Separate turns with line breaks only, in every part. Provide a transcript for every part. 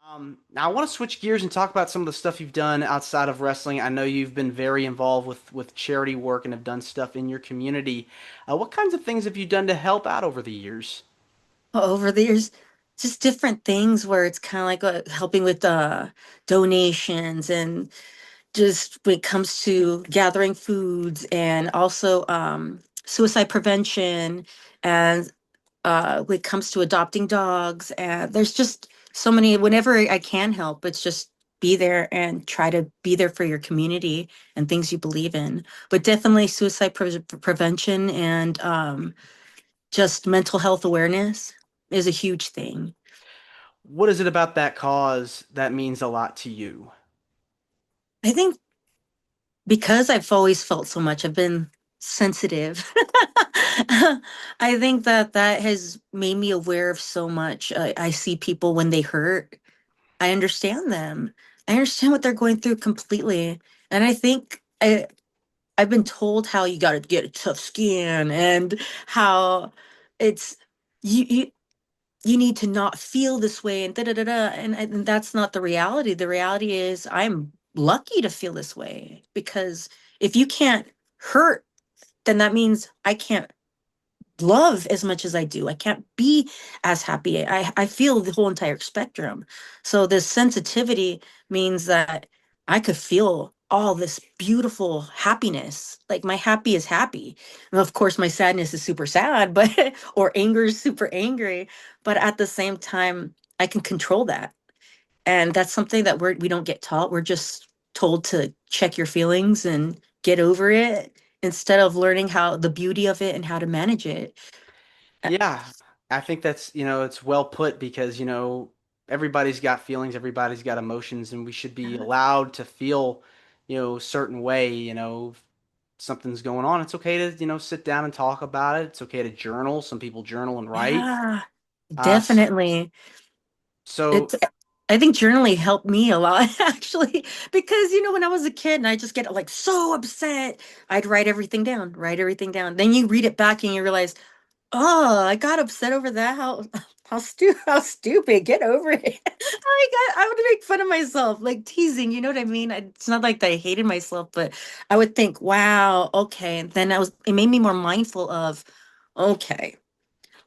Now I want to switch gears and talk about some of the stuff you've done outside of wrestling. I know you've been very involved with charity work and have done stuff in your community. What kinds of things have you done to help out over the years?
Over the years, just different things where it's kind of like helping with donations and just when it comes to gathering foods and also suicide prevention and when it comes to adopting dogs. And there's just so many, whenever I can help, it's just be there and try to be there for your community and things you believe in. But definitely prevention and just mental health awareness is a huge thing.
What is it about that cause that means a lot to you?
I think because I've always felt so much, I've been sensitive. I think that that has made me aware of so much. I see people when they hurt. I understand them. I understand what they're going through completely. And I've been told how you got to get a tough skin and how it's you you need to not feel this way and da da da da. And that's not the reality. The reality is I'm lucky to feel this way because if you can't hurt, then that means I can't love as much as I do. I can't be as happy. I feel the whole entire spectrum. So this sensitivity means that I could feel all this beautiful happiness. Like my happy is happy. And of course, my sadness is super sad, but or anger is super angry. But at the same time, I can control that. And that's something that we don't get taught. We're just told to check your feelings and get over it instead of learning how the beauty of it and how to manage it.
Yeah, I think it's well put because, everybody's got feelings, everybody's got emotions, and we should be allowed to feel, certain way, if something's going on. It's okay to, sit down and talk about it. It's okay to journal. Some people journal and write.
Yeah,
Uh, s-
definitely.
so
It's I think journaling helped me a lot actually because when I was a kid and I just get like so upset, I'd write everything down. Then you read it back and you realize, "Oh, I got upset over that. How stupid. Get over it." I would make fun of myself, like teasing, you know what I mean? It's not like that I hated myself, but I would think, "Wow, okay." And then it made me more mindful of, okay,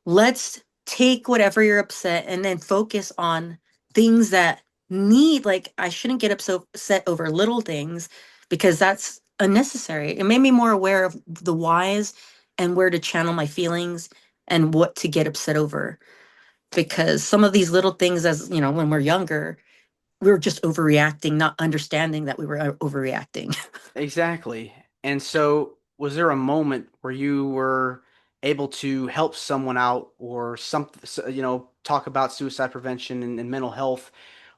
let's take whatever you're upset and then focus on things that need, like I shouldn't get upset over little things because that's unnecessary. It made me more aware of the whys and where to channel my feelings and what to get upset over because some of these little things, as when we're younger, we were just overreacting, not understanding that we were overreacting.
exactly. And so, was there a moment where you were able to help someone out or talk about suicide prevention and mental health?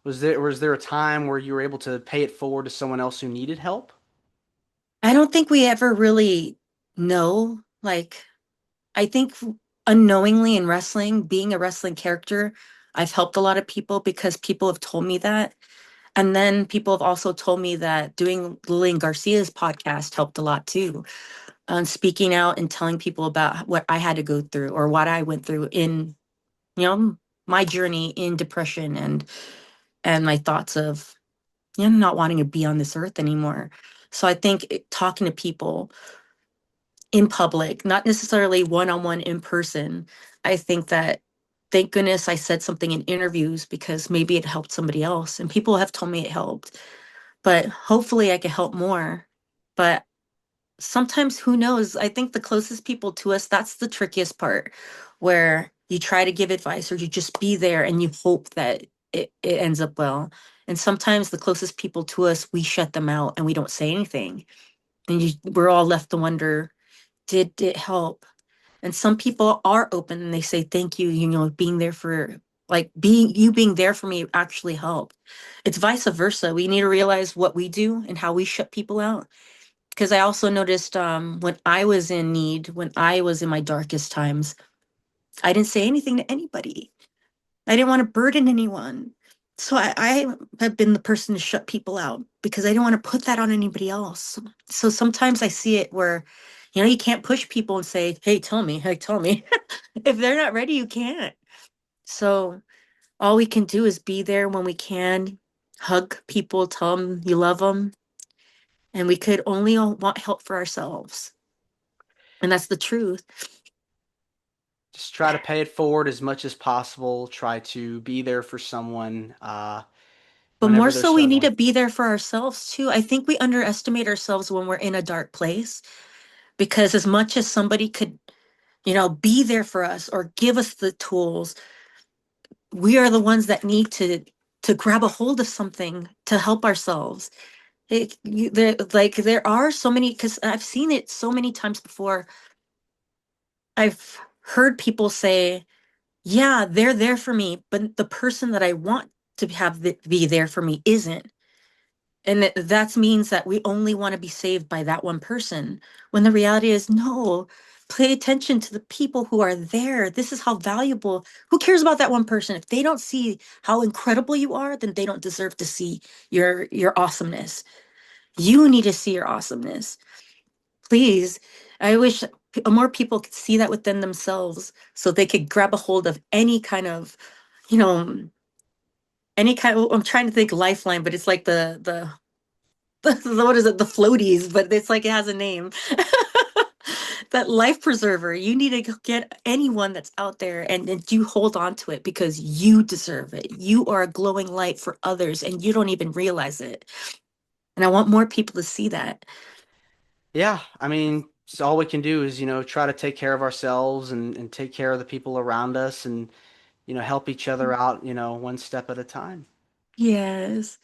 Was there a time where you were able to pay it forward to someone else who needed help?
I don't think we ever really know, like I think unknowingly in wrestling, being a wrestling character, I've helped a lot of people because people have told me that. And then people have also told me that doing Lillian Garcia's podcast helped a lot too. Speaking out and telling people about what I had to go through or what I went through in, you know, my journey in depression and my thoughts of, not wanting to be on this earth anymore. So I think talking to people in public, not necessarily one on one in person. I think that thank goodness I said something in interviews because maybe it helped somebody else. And people have told me it helped, but hopefully I can help more. But sometimes who knows? I think the closest people to us, that's the trickiest part where you try to give advice or you just be there and you hope that it ends up well. And sometimes the closest people to us, we shut them out and we don't say anything. And we're all left to wonder, did it help? And some people are open and they say thank you, being there for, like, being there for me actually helped. It's vice versa. We need to realize what we do and how we shut people out, because I also noticed when I was in need, when I was in my darkest times, I didn't say anything to anybody. I didn't want to burden anyone. So I have been the person to shut people out because I didn't want to put that on anybody else. So sometimes I see it where, you can't push people and say, hey, tell me, hey, tell me. If they're not ready, you can't. So All we can do is be there when we can, hug people, tell them you love them, and we could only want help for ourselves. And that's the truth.
Just try to pay it forward as much as possible. Try to be there for someone
But more
whenever they're
so, we need
struggling.
to be there for ourselves too. I think we underestimate ourselves when we're in a dark place because as much as somebody could, be there for us or give us the tools, we are the ones that need to grab a hold of something to help ourselves. There are so many because I've seen it so many times before. I've heard people say, "Yeah, they're there for me," but the person that I want to be there for me isn't. And that means that we only want to be saved by that one person. When the reality is, no, pay attention to the people who are there. This is how valuable. Who cares about that one person? If they don't see how incredible you are, then they don't deserve to see your awesomeness. You need to see your awesomeness. Please. I wish more people could see that within themselves so they could grab a hold of any kind of, you know, I'm trying to think lifeline, but it's like what is it? The floaties, but it's like it has a name. That life preserver. You need to get anyone that's out there and you hold on to it because you deserve it. You are a glowing light for others and you don't even realize it. And I want more people to see that.
Yeah, I mean, so all we can do is, try to take care of ourselves and take care of the people around us and, help each other out, one step at a time.
Yes.